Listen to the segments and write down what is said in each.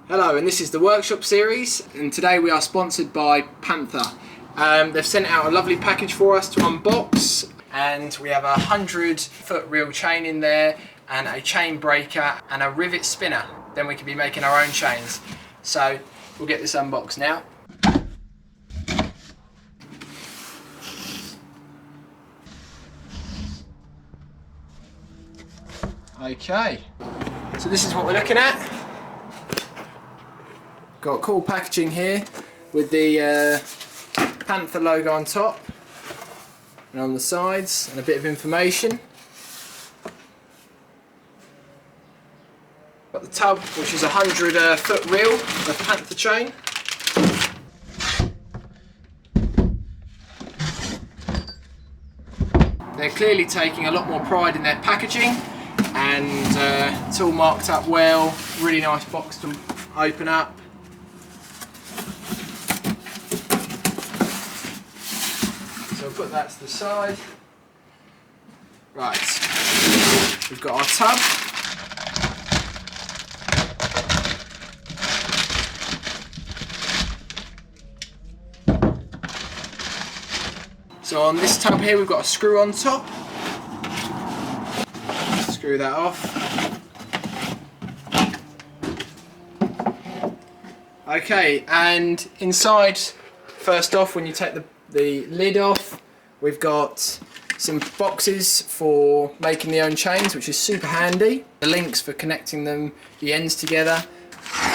Hello, and this is the workshop series, and today we are sponsored by Panther. They've sent out a lovely package for us to unbox, and we have a 100-foot reel chain in there, and a chain breaker, and a rivet spinner. Then we can be making our own chains. So we'll get this unboxed now. Okay, so this is what we're looking at. Got cool packaging here with the Panther logo on top and on the sides, and a bit of information. Got the tub, which is a 100-foot reel of Panther chain. They're clearly taking a lot more pride in their packaging, and it's all marked up well. Really nice box to open up. So we'll put that to the side. Right, we've got our tub. So on this tub here we've got a screw on top. Screw that off. Okay, and inside, first off, when you take the lid off, we've got some boxes for making the own chains, which is super handy. The links for connecting the ends together.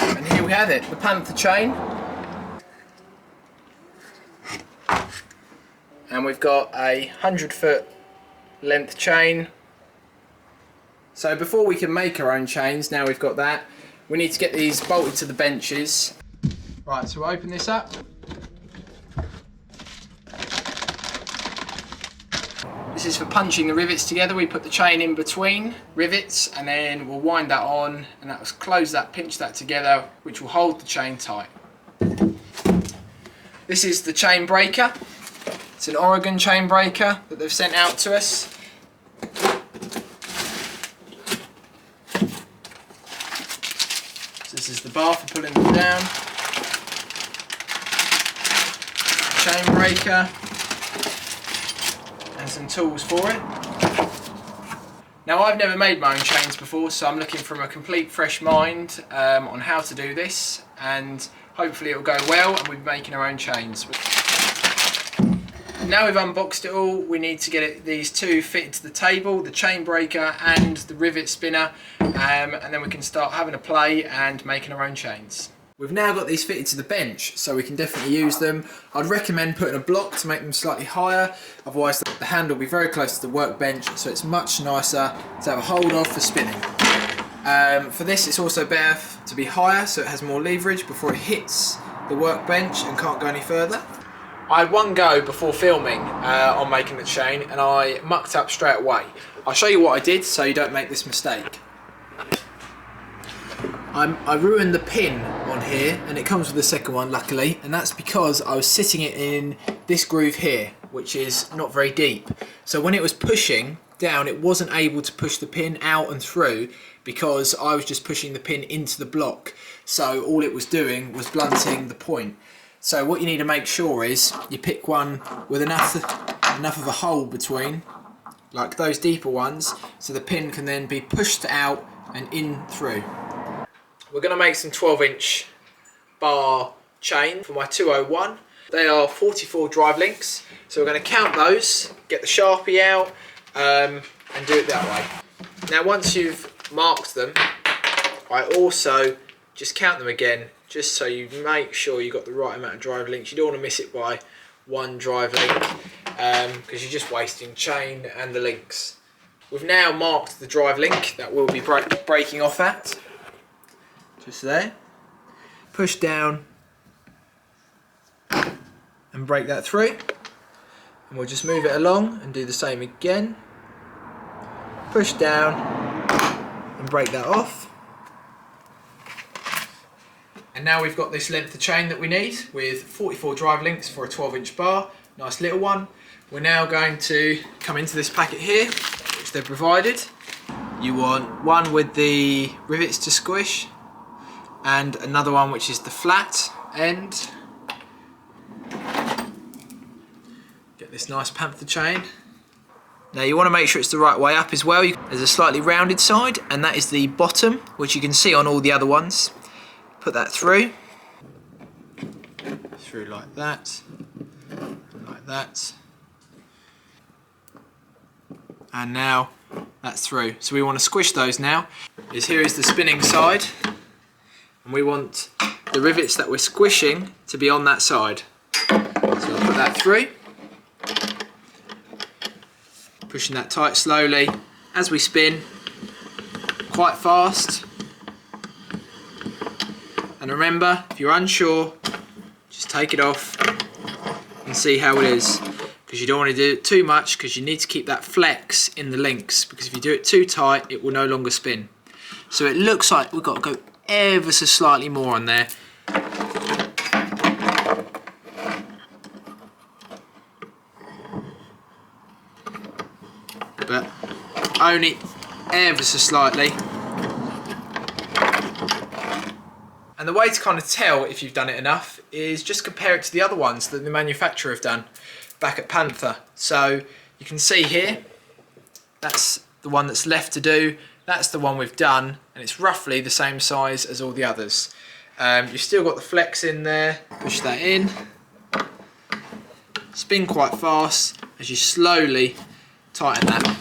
And here we have it, the Panther chain. And we've got a 100-foot length chain. So before we can make our own chains, now we've got that, we need to get these bolted to the benches. Right, so we'll open this up. This is for punching the rivets together. We put the chain in between rivets, and then we'll wind that on, and that will close that, pinch that together, which will hold the chain tight. This is the chain breaker. It's an Oregon chain breaker that they've sent out to us. So this is the bar for pulling them down. Chain breaker. And some tools for it. Now, I've never made my own chains before, so I'm looking from a complete fresh mind on how to do this, and hopefully it'll go well and we'll be making our own chains. Now we've unboxed it all, we need to get these two fitted to the table, the chain breaker and the rivet spinner, and then we can start having a play and making our own chains. We've now got these fitted to the bench, so we can definitely use them. I'd recommend putting a block to make them slightly higher, otherwise the handle will be very close to the workbench, so it's much nicer to have a hold of for spinning. For this, it's also better to be higher, so it has more leverage before it hits the workbench and can't go any further. I had one go before filming on making the chain, and I mucked up straight away. I'll show you what I did so you don't make this mistake. I ruined the pin on here, and it comes with the second one luckily, and that's because I was sitting it in this groove here, which is not very deep. So when it was pushing down, it wasn't able to push the pin out and through because I was just pushing the pin into the block. So all it was doing was blunting the point. So what you need to make sure is you pick one with enough of a hole between, like those deeper ones, so the pin can then be pushed out and in through. We're going to make some 12-inch bar chain for my 201. They are 44 drive links, so we're going to count those, get the Sharpie out, and do it that way. Now once you've marked them, I also just count them again, just so you make sure you've got the right amount of drive links. You don't want to miss it by one drive link, because you're just wasting chain and the links. We've now marked the drive link that we'll be breaking off at. Just there. Push down and break that through. And we'll just move it along and do the same again. Push down and break that off. And now we've got this length of chain that we need with 44 drive links for a 12-inch bar. Nice little one. We're now going to come into this packet here, which they've provided. You want one with the rivets to squish, and another one which is the flat end. Get this nice Panther chain. Now you want to make sure it's the right way up as well. There's a slightly rounded side, and that is the bottom, which you can see on all the other ones. Put that through like that, like that, and now that's through. So we want to squish those now. Here is the spinning side, and we want the rivets that we're squishing to be on that side. So I'll put that through. Pushing that tight slowly as we spin, quite fast. And remember, if you're unsure, just take it off and see how it is, because you don't want to do it too much, because you need to keep that flex in the links, because if you do it too tight it will no longer spin. So it looks like we've got to go ever so slightly more on there. But only ever so slightly. And the way to kind of tell if you've done it enough is just compare it to the other ones that the manufacturer have done back at Panther. So you can see here, that's the one that's left to do, that's the one we've done, and it's roughly the same size as all the others. You've still got the flex in there, push that in, spin quite fast as you slowly tighten that.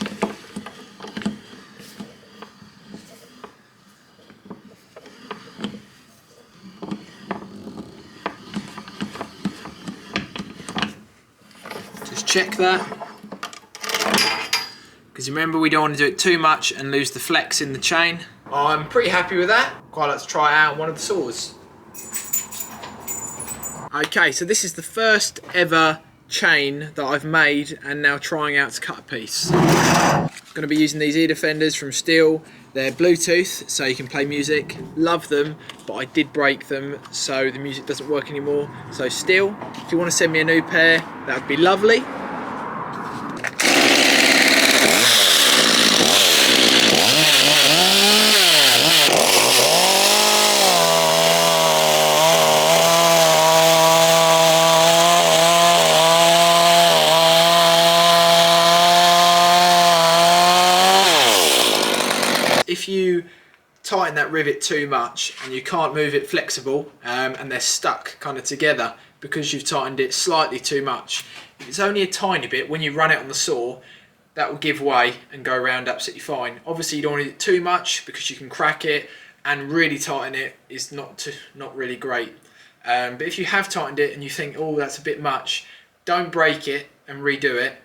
Just check that, because remember we don't want to do it too much and lose the flex in the chain. I'm pretty happy with that. Quite like to try it out on one of the saws. Okay, so this is the first ever chain that I've made and now trying out to cut a piece. I'm going to be using these ear defenders from Steel. They're Bluetooth, so you can play music. Love them, but I did break them, so the music doesn't work anymore. So Steel, if you want to send me a new pair, that would be lovely. If you tighten that rivet too much and you can't move it flexible, and they're stuck kind of together because you've tightened it slightly too much, if it's only a tiny bit, when you run it on the saw, that will give way and go around absolutely fine. Obviously you don't want to do it too much because you can crack it, and really tighten it is not really great. But if you have tightened it and you think, oh, that's a bit much, don't break it and redo it.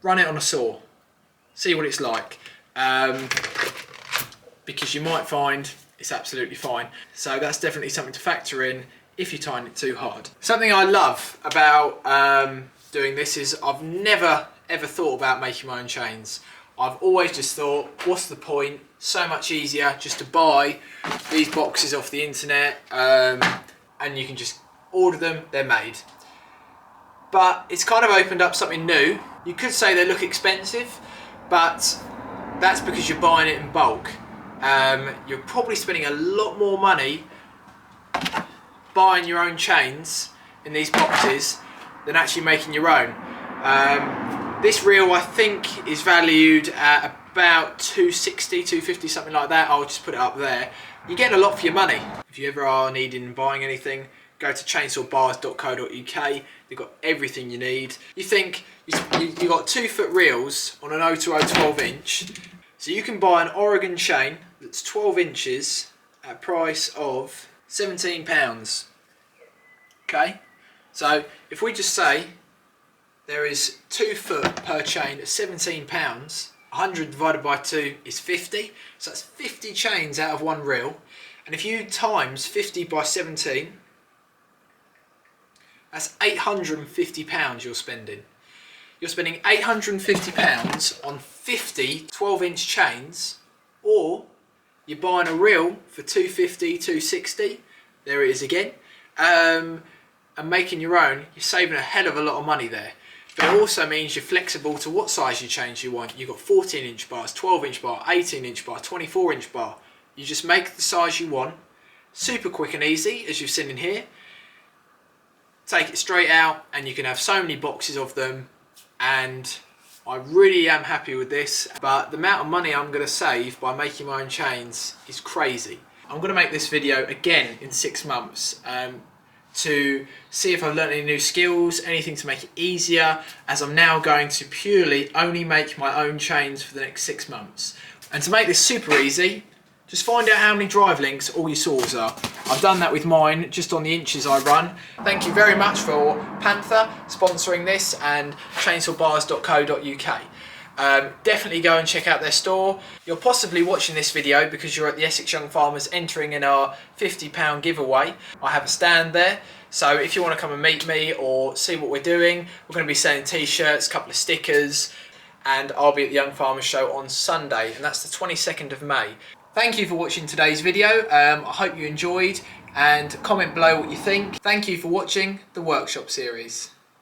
Run it on a saw, see what it's like. Because you might find it's absolutely fine. So that's definitely something to factor in if you tighten it too hard. Something I love about doing this is I've never ever thought about making my own chains. I've always just thought, what's the point? So much easier just to buy these boxes off the internet, and you can just order them, they're made. But it's kind of opened up something new. You could say they look expensive, but that's because you're buying it in bulk. You're probably spending a lot more money buying your own chains in these boxes than actually making your own. This reel I think is valued at about 260, 250, something like that. I'll just put it up there. You're getting a lot for your money. If you ever are needing buying anything, go to chainsawbars.co.uk. They've got everything you need. You think you've got 2 foot reels on an 0-0 12 inch. So you can buy an Oregon chain that's 12 inches at a price of £17. Okay, so if we just say there is 2 foot per chain at £17, 100 divided by 2 is 50, so that's 50 chains out of one reel. And if you times 50 by 17, that's £850 you're spending. You're spending £850 on 50 12-inch chains, or you're buying a reel for £250, £260, there it is again, and making your own. You're saving a hell of a lot of money there. But it also means you're flexible to what size you chains you want. You've got 14-inch bars, 12-inch bar, 18-inch bar, 24-inch bar. You just make the size you want, super quick and easy, as you've seen in here. Take it straight out and you can have so many boxes of them, and I really am happy with this, but the amount of money I'm going to save by making my own chains is crazy. I'm going to make this video again in 6 months to see if I've learned any new skills, anything to make it easier, as I'm now going to purely only make my own chains for the next 6 months. And to make this super easy, just find out how many drive links all your saws are. I've done that with mine, just on the inches I run. Thank you very much for Panther sponsoring this and chainsawbars.co.uk. Definitely go and check out their store. You're possibly watching this video because you're at the Essex Young Farmers entering in our £50 giveaway. I have a stand there, so if you want to come and meet me or see what we're doing, we're going to be selling t-shirts, a couple of stickers, and I'll be at the Young Farmers Show on Sunday, and that's the 22nd of May. Thank you for watching today's video. I hope you enjoyed, and comment below what you think. Thank you for watching the workshop series.